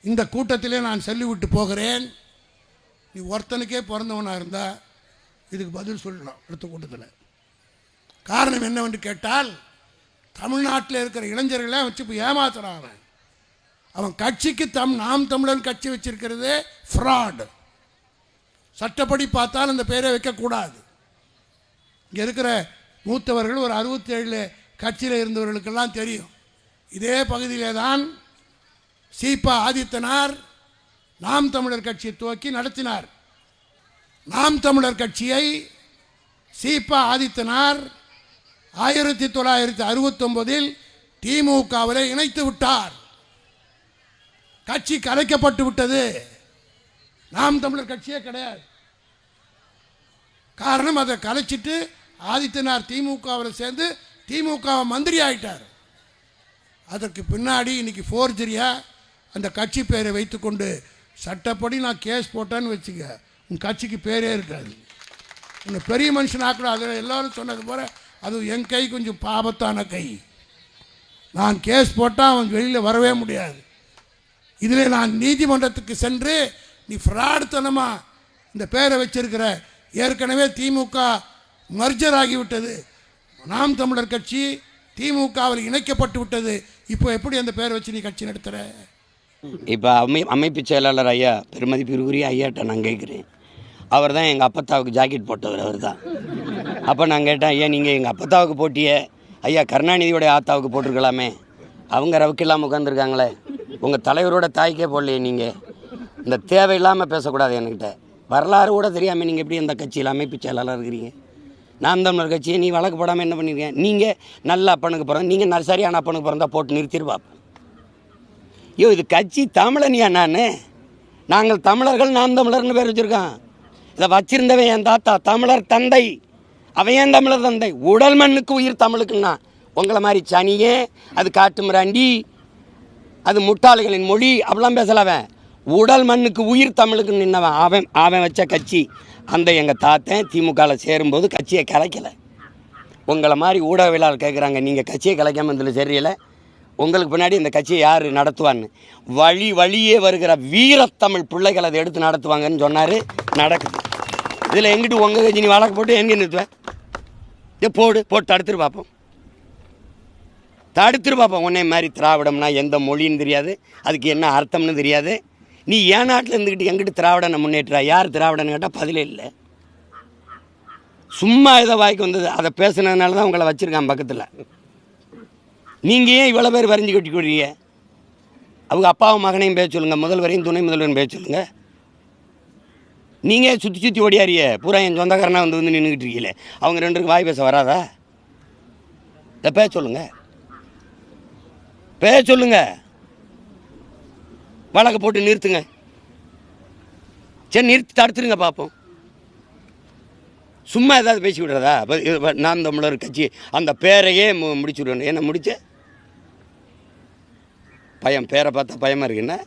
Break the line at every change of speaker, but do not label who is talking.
இந்த கூட்டத்திலே நான் சொல்லிவிட்டு போகிறேன். நீ ஒருத்தனுக்கே பிறந்தவனாக இருந்தால் இதுக்கு பதில் சொல்லணும் அடுத்த கூட்டத்தில். காரணம் என்னவென்று கேட்டால், தமிழ்நாட்டில் இருக்கிற இளைஞர்களே வச்சு இப்போ ஏமாத்துறான். அவன் கட்சிக்கு நாம் தமிழன் கட்சி வச்சிருக்கிறது ஃப்ராடு. சட்டப்படி பார்த்தால் அந்த பேரை வைக்கக்கூடாது. இங்கே இருக்கிற மூத்தவர்கள் ஒரு 67 கட்சியில் இருந்தவர்களுக்கெல்லாம் தெரியும். இதே பகுதியிலே தான் சீபா ஆதித்தனார் நாம் தமிழர் கட்சியை துவக்கி நடத்தினார். நாம் தமிழர் கட்சியை சீபா ஆதித்தனார் 1969 திமுகவில் இணைத்து விட்டார். கட்சி கலைக்கப்பட்டு விட்டது. நாம் தமிழர் கட்சியே கிடையாது. காரணம், அதை கலைச்சிட்டு ஆதித்தனார் திமுகவில் சேர்ந்து திமுக மந்திரி ஆயிட்டார். அதற்கு பின்னாடி இன்னைக்கு ஃபோர்ஜரியா அந்த கட்சி பேரை வைத்துக்கொண்டு சட்டப்படி நான் கேஸ் போட்டேன்னு வச்சுக்க, உன் கட்சிக்கு பேரே இருக்காது. உன்னை பெரிய மனுஷனாக்கூட. அதில் எல்லோரும் சொன்னது போல அது என் கை கொஞ்சம் பாபத்தான கை. நான் கேஸ் போட்டால் அவன் வெளியில் வரவே முடியாது. இதில் நான் நீதிமன்றத்துக்கு சென்று நீ ஃப்ராடுத்தனமாக இந்த பேரை வச்சிருக்கிற, ஏற்கனவே திமுக மர்ஜர் ஆகிவிட்டது, நாம் தமிழர் கட்சி திமுகவில் இணைக்கப்பட்டு விட்டது, இப்போ எப்படி அந்த பேரை வச்சு நீ கட்சி நடத்துகிற?
இப்போ அமைப்பு செயலாளர் ஐயா பெருமதிப்பிற்குரிய ஐயாட்ட நான் கேட்குறேன். அவர் தான் எங்கள் அப்பத்தாவுக்கு ஜாக்கெட் போட்டவர். அவர் தான். அப்போ நான் கேட்டேன், ஐயா நீங்கள் எங்கள் அப்பத்தாவுக்கு போட்டிய ஐயா கருணாநிதியோடைய ஆத்தாவுக்கு போட்டிருக்கலாமே, அவங்க ரவுக்கு இல்லாமல் உட்காந்துருக்காங்களே, உங்கள் தலைவரோட தாய்க்கே போடலையே. நீங்கள் இந்த தேவையில்லாமல் பேசக்கூடாது. என்கிட்ட வரலாறு கூட தெரியாமல் நீங்கள் எப்படி இந்த கட்சியில் அமைப்பு செயலாளர் இருக்கிறீங்க? நாம் தமிழர் கட்சியை நீ வழக்கு போடாமல் என்ன பண்ணியிருக்கேன்? நீங்கள் நல்ல அப்பனுக்கு பிறந்த, நீங்கள் சரியான அப்பனுக்கு பிறந்தா போட்டு நிறுத்திடுவாப்ப. ஐயோ, இது கட்சி தமிழனியா? நாங்கள் தமிழர்கள் நாம் தமிழர்னு பேர் வச்சுருக்கான். இதை வச்சிருந்தவன் என் தாத்தா தமிழர் தந்தை. அவன் ஏன் தமிழர் தந்தை? உடல் மண்ணுக்கு உயிர் தமிழுக்குன்னா உங்களை மாதிரி சனியே, அது காட்டு மிராண்டி, அது முட்டாள்களின் மொழி அப்படிலாம் பேசலவன். உடல் மண்ணுக்கு உயிர் தமிழுக்கு நின்னவன். அவன் வச்ச கட்சி. அந்த எங்கள் தாத்தன் திமுகவில் சேரும்போது கட்சியை கலைக்கலை. உங்களை மாதிரி ஊடகவியலாளர் கேட்குறாங்க, நீங்கள் கட்சியை கலைக்காமல் இதில் சரியில்லை, உங்களுக்கு பின்னாடி இந்த கட்சியை யார் நடத்துவான்னு. வழியே வருகிற வீரத்தமிழ் பிள்ளைகள் அதை எடுத்து நடத்துவாங்கன்னு சொன்னார். நடக்குது. இதில் எங்கிட்டு உங்கள் கட்சி நீ வழக்கு போட்டு எங்கே நிறுத்துவேன்? போட்டு தடுத்துட்டு பார்ப்போம். உன்னை மாதிரி திராவிடம்னா எந்த மொழின்னு தெரியாது, அதுக்கு என்ன அர்த்தம்னு தெரியாது. நீ ஏன் நாட்டில் இருந்துக்கிட்டு எங்கிட்டு திராவிடனை முன்னேற்றா? யார் திராவிடன்னு கேட்டால் பதிலே இல்லை. சும்மா ஏதோ வாய்க்கு வந்தது அதை பேசுனதுனால தான் உங்களை வச்சுருக்கான் பக்கத்தில். நீங்கள் ஏன் இவ்வளோ பேர் வரைஞ்சி கட்டி கொடுறீங்க? அவங்க அப்பாவும் மகனையும் பேச சொல்லுங்கள், முதல்வரையும் துணை முதல்வரையும் பேச சொல்லுங்கள். நீங்கள் சுற்றி ஓடியாரிய பூரா என் சொந்தக்காரனாக வந்து நின்றுக்கிட்டு இருக்கீங்களே, அவங்க 2 பேருக்கு வாய் பேச வராதா? இதை பேச சொல்லுங்க, வழக்கு போட்டு நிறுத்துங்க. சரி, நிறுத்தி தடுத்துருங்க பார்ப்போம். சும்மா ஏதாவது பேசி விடுறதா? நாம் தமிழர் கட்சி அந்த பேரையே முடிச்சு விடணும். என்ன முடிச்ச பயம்? பேரை பார்த்தா பயமாக இருக்குன்னா